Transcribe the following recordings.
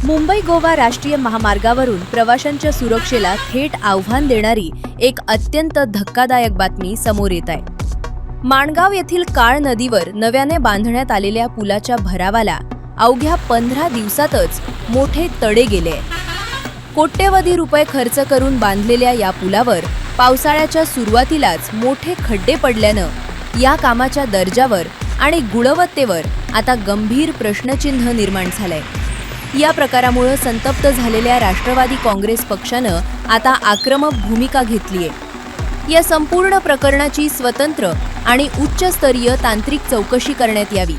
मुंबई गोवा राष्ट्रीय महामार्गावरून प्रवाशांच्या सुरक्षेला थेट आव्हान देणारी एक अत्यंत धक्कादायक बातमी समोर येत आहे। माणगाव येथील काळ नदीवर नव्याने बांधण्यात आलेल्या पुलाच्या भरावाला अवघ्या 15 दिवसातच मोठे तडे गेले। कोट्यवधी रुपये खर्च करून बांधलेल्या या पुलावर पावसाळ्याच्या सुरुवातीलाच मोठे खड्डे पडल्यानं या कामाच्या दर्जावर आणि गुणवत्तेवर आता गंभीर प्रश्नचिन्ह निर्माण झालंय। या प्रकारामुळे संतप्त झालेल्या राष्ट्रवादी काँग्रेस पक्षानं आता आक्रमक भूमिका घेतलीये। या संपूर्ण प्रकरणाची स्वतंत्र आणि उच्चस्तरीय तांत्रिक चौकशी करण्यात यावी,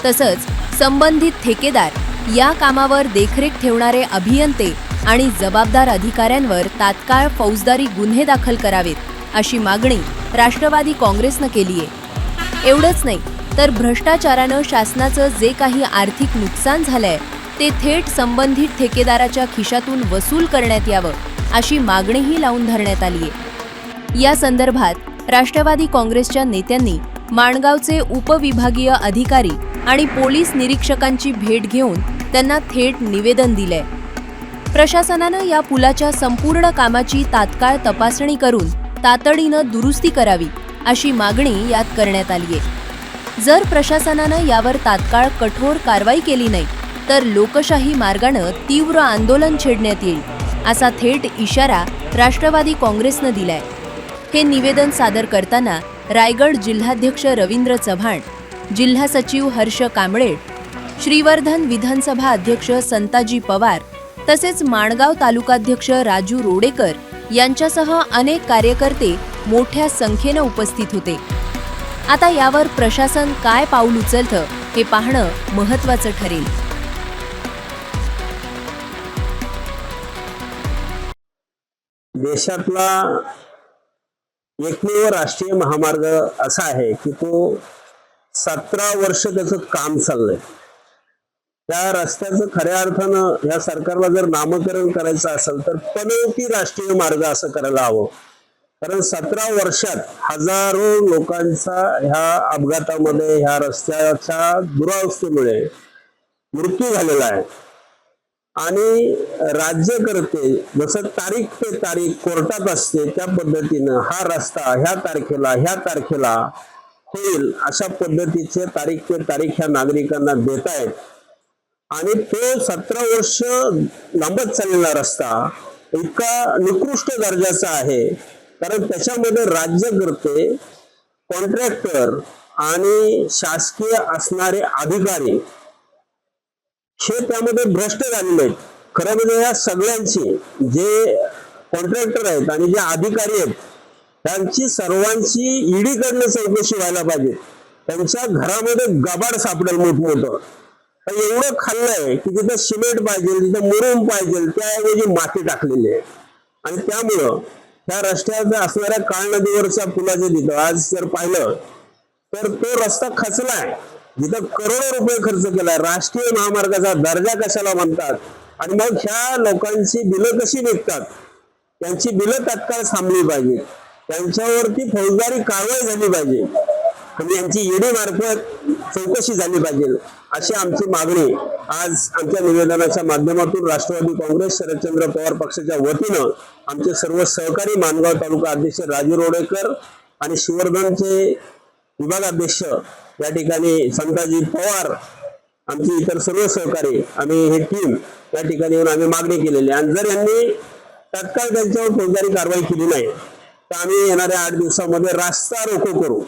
तसंच संबंधित ठेकेदार, या कामावर देखरेख ठेवणारे अभियंते आणि जबाबदार अधिकाऱ्यांवर तात्काळ फौजदारी गुन्हे दाखल करावेत, अशी मागणी राष्ट्रवादी काँग्रेसनं केली आहे। एवढंच नाही तर भ्रष्टाचारानं शासनाचं जे काही आर्थिक नुकसान झालंय ते थेट संबंधित ठेकेदाराच्या खिशातून वसूल करण्यात यावं, अशी मागणीही लावून धरण्यात आली आहे। या संदर्भात राष्ट्रवादी काँग्रेसच्या नेत्यांनी माणगावचे उपविभागीय अधिकारी आणि पोलीस निरीक्षकांची भेट घेऊन त्यांना थेट निवेदन दिलंय। प्रशासनानं या पुलाच्या संपूर्ण कामाची तात्काळ तपासणी करून तातडीनं दुरुस्ती करावी, अशी मागणी यात करण्यात आली आहे। जर प्रशासनानं यावर तात्काळ कठोर कारवाई केली नाही तर लोकशाही मार्गानं तीव्र आंदोलन छेडण्यात येईल, असा थेट इशारा राष्ट्रवादी काँग्रेसनं दिलाय। हे निवेदन सादर करताना रायगड जिल्हाध्यक्ष रवींद्र चव्हाण, जिल्हा सचिव हर्ष कांबळे, श्रीवर्धन विधानसभा अध्यक्ष संताजी पवार तसेच माणगाव तालुकाध्यक्ष राजू रोडेकर यांच्यासह अनेक कार्यकर्ते मोठ्या संख्येनं उपस्थित होते। आता यावर प्रशासन काय पाऊल उचलतं हे पाहणं महत्त्वाचं ठरेल। देशातला एकमेव राष्ट्रीय महामार्ग असा आहे की तो 17 वर्ष त्याचं काम चाललंय। त्या रस्त्याचं खऱ्या अर्थानं या सरकारला जर नामकरण करायचं असेल तर पनौती राष्ट्रीय मार्ग असं करायला हवं, कारण 17 वर्षात हजारो लोकांचा ह्या अपघातामध्ये, ह्या रस्त्याच्या दुरावस्थेमुळे मृत्यू झालेला आहे। आणि राज्यकर्ते जसं तारीख पे तारीख कोर्टात असते त्या पद्धतीनं हा रस्ता ह्या तारखेला होईल अशा पद्धतीचे तारीख पे तारीख ह्या नागरिकांना देत आहेत। आणि तो 17 वर्ष लांबत चाललेला रस्ता इतका निकृष्ट दर्जाचा आहे, कारण त्याच्यामध्ये राज्यकर्ते, कॉन्ट्रॅक्टर आणि शासकीय असणारे अधिकारी हे त्यामध्ये भ्रष्ट झालेले आहेत। खरं म्हणजे या सगळ्यांची, जे कॉन्ट्रॅक्टर आहेत आणि जे अधिकारी आहेत, त्यांची सर्वांची ईडीकडनं चौकशी व्हायला पाहिजे। त्यांच्या घरामध्ये गबाड सापडेल मोठमोठं। एवढं खाल्लंय की तिथं सिमेंट पाहिजे, तिथं मुरुम पाहिजे, त्याऐवजी माती टाकलेली आहे। आणि त्यामुळं त्या रस्त्याच्या असणाऱ्या काळ नदीवरच्या पुलाच्या तिथं आज जर पाहिलं तर तो रस्ता खचलाय, जिथं करोडो रुपये खर्च केलाय। राष्ट्रीय महामार्गाचा दर्जा कशाला म्हणतात? आणि मग ह्या लोकांची बिलं कशी निघतात? त्यांची बिलं तात्काळ थांबली पाहिजे, त्यांच्यावरती फौजदारी कारवाई झाली पाहिजे आणि यांची ईडी मार्फत चौकशी झाली पाहिजे, अशी आमची मागणी आज आमच्या निवेदनाच्या माध्यमातून राष्ट्रवादी काँग्रेस शरदचंद्र पवार पक्षाच्या वतीनं आमचे सर्व सहकारी माणगाव तालुका अध्यक्ष राजू रोडेकर आणि श्रीवर्धनचे विभागाध्यक्ष या ठिकाणी संताजी पवार, आमची इतर सर्व सहकारी, आम्ही ही टीम या ठिकाणी येऊन आम्ही मागणी केलेली आहे। आणि जर यांनी तात्काळ त्यांच्यावर फौजदारी कारवाई केली नाही तर आम्ही येणाऱ्या 8 दिवसामध्ये रास्ता रोको करू।